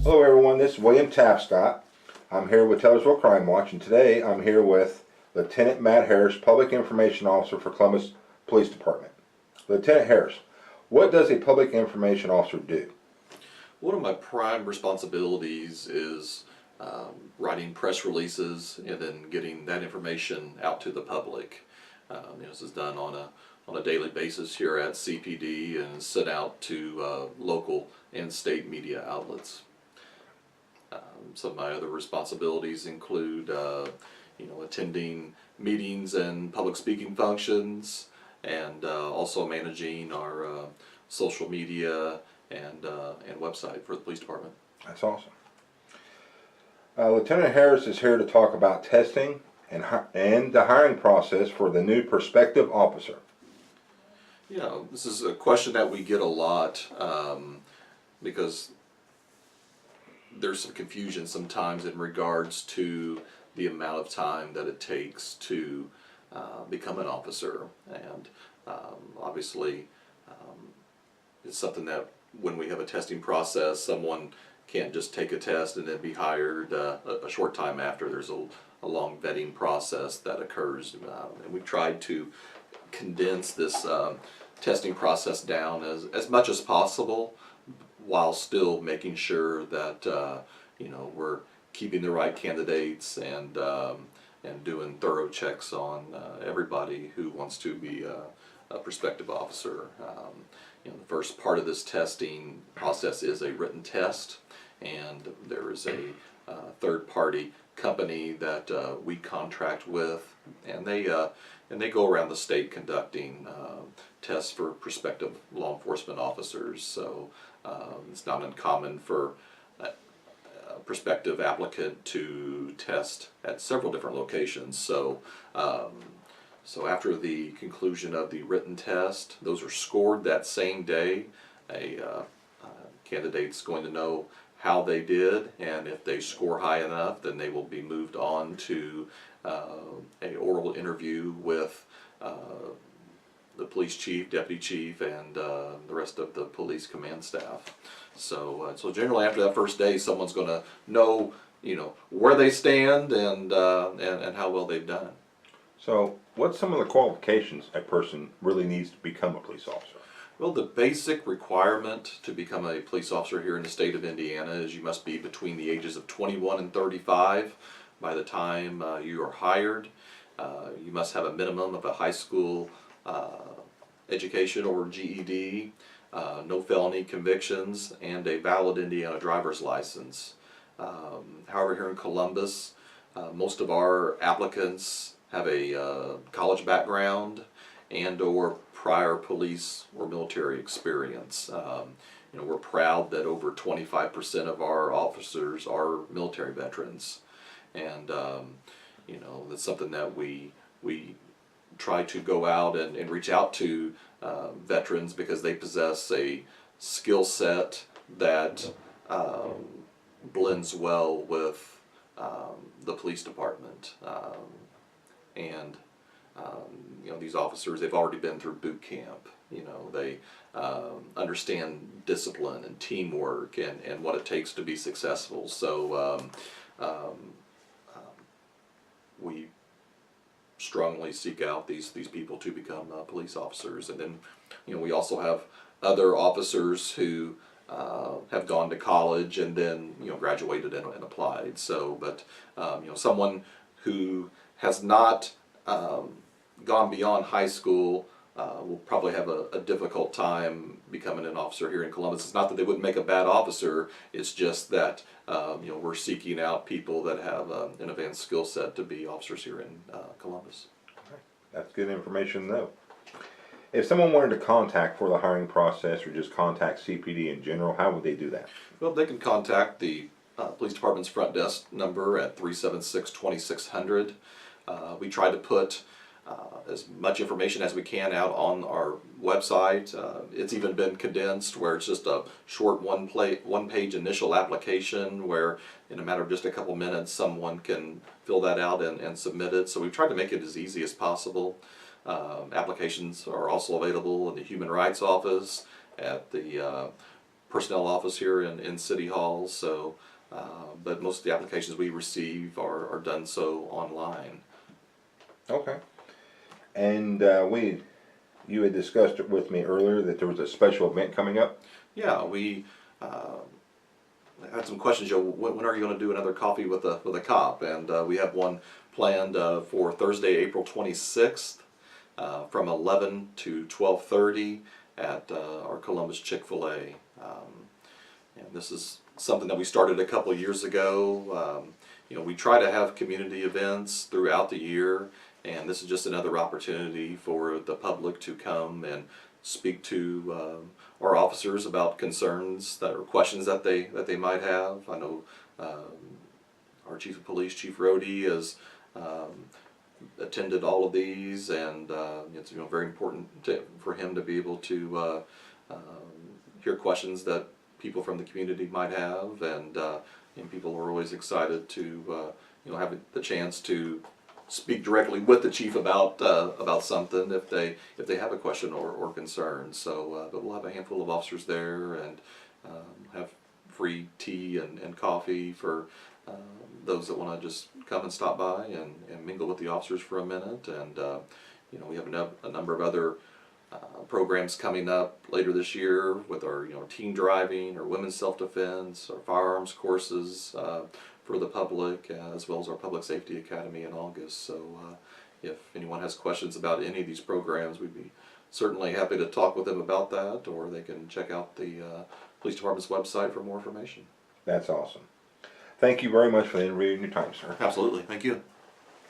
Hello everyone, this is William Tapscott. I'm here with Taylorsville Crime Watch, and today I'm here with Lieutenant Matt Harris, Public Information Officer for Columbus Police Department. Lieutenant Harris, what does a Public Information Officer do? One of my prime responsibilities is writing press releases and then getting that information out to the public. This is done on a daily basis here at CPD and sent out to local and state media outlets. Some of my other responsibilities include attending meetings and public speaking functions, and also managing our social media and website for the police department. That's awesome. Lieutenant Harris is here to talk about testing and the hiring process for the new prospective officer. This is a question that we get a lot because there's some confusion sometimes in regards to the amount of time that it takes to become an officer, and obviously it's something that when we have a testing process, someone can't just take a test and then be hired a short time after. There's a long vetting process that occurs, and we've tried to condense this testing process down as much as possible, while still making sure that we're keeping the right candidates and doing thorough checks on everybody who wants to be a prospective officer. The first part of this testing process is a written test, and there is a third-party company that we contract with, and they go around the state conducting tests for prospective law enforcement officers. So it's not uncommon for a prospective applicant to test at several different locations. So after the conclusion of the written test, those are scored that same day. A candidate's going to know how they did, and if they score high enough, then they will be moved on to a oral interview with the police chief, deputy chief, and the rest of the police command staff. So generally after that first day, someone's going to know where they stand and how well they've done. So what's some of the qualifications a person really needs to become a police officer? Well, the basic requirement to become a police officer here in the state of Indiana is you must be between the ages of 21 and 35 by the time you are hired. You must have a minimum of a high school education or GED, no felony convictions, and a valid Indiana driver's license. However, here in Columbus, most of our applicants have a college background and or prior police or military experience. We're proud that over 25% of our officers are military veterans, and that's something that we try to go out and reach out to veterans, because they possess a skill set that blends well with the police department. These officers, they've already been through boot camp. They understand discipline and teamwork and what it takes to be successful. So we strongly seek out these people to become police officers. And then we also have other officers who have gone to college and then graduated and applied. So but someone who has not gone beyond high school will probably have a difficult time becoming an officer here in Columbus. It's not that they wouldn't make a bad officer, it's just that we're seeking out people that have an advanced skill set to be officers here in Columbus. Okay. That's good information though. If someone wanted to contact for the hiring process or just contact CPD in general, how would they do that? Well, they can contact the police department's front desk number at 376-2600. We try to put as much information as we can out on our website. It's even been condensed where it's just a short one-page initial application where in a matter of just a couple minutes someone can fill that out and submit it. So we've tried to make it as easy as possible. Applications are also available in the Human Rights Office, at the personnel office here in City Hall. So, but most of the applications we receive are done so online. Okay. And you had discussed it with me earlier that there was a special event coming up. Yeah, we had some questions. When are you going to do another coffee with a cop? And we have one planned for Thursday, April 26th, from 11 to 12:30 at our Columbus Chick-fil-A. And this is something that we started a couple of years ago. We try to have community events throughout the year, and this is just another opportunity for the public to come and speak to our officers about concerns or questions that they might have. I know our Chief of Police, Chief Rohde, has attended all of these, and it's very important for him to be able to hear questions that people from the community might have, and people are always excited to have the chance to speak directly with the chief about something if they have a question or concern. So, but we'll have a handful of officers there, and have free tea and coffee for those that want to just come and stop by and mingle with the officers for a minute. And we have a number of other programs coming up later this year with our teen driving, or women's self-defense, or firearms courses for the public, as well as our Public Safety Academy in August. So if anyone has questions about any of these programs, we'd be certainly happy to talk with them about that, or they can check out the police department's website for more information. That's awesome. Thank you very much for the interview and your time, sir. Absolutely. Thank you.